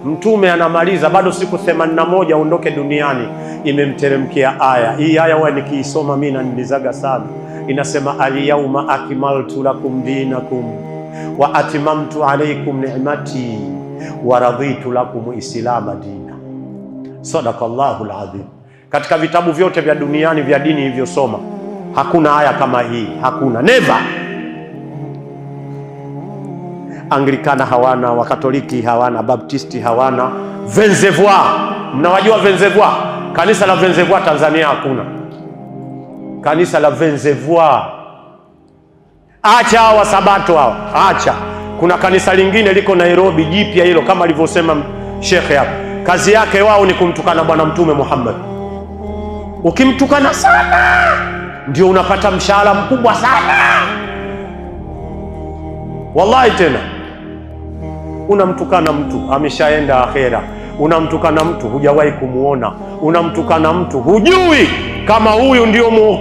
Mtume anamaliza bado siku 81 aondoke duniani, imemteremkia aya hii. Aya huwa nikiisoma mimi nanilizaga sana. Inasema al-yawma akmaltu lakum dinakum wa atmamtu alaykum ni'mati wa raditu lakum islama dina. Sadaqallahu alazim. Katika vitabu vyote vya duniani vya dini hilivyosoma hakuna aya kama hii, hakuna, never. Anglikana hawana, Wakatoliki hawana, Baptisti hawana, Venzevois. Mnawajua Venzevois? Kanisa la Venzevois Tanzania hakuna. Kanisa la Venzevois. Acha hawa Sabato hawa, acha. Kuna kanisa lingine liko Nairobi jipya hilo, kama alivyosema shekhe hapa. Kazi yake wao ni kumtukana Bwana Mtume Muhammad. Ukimtukana sana ndio unapata mshahara mkubwa sana. Wallahi tena. Unamtukana mtu ameshaenda akhera, unamtukana mtu hujawahi kumuona, unamtukana mtu hujui kama huyu ndio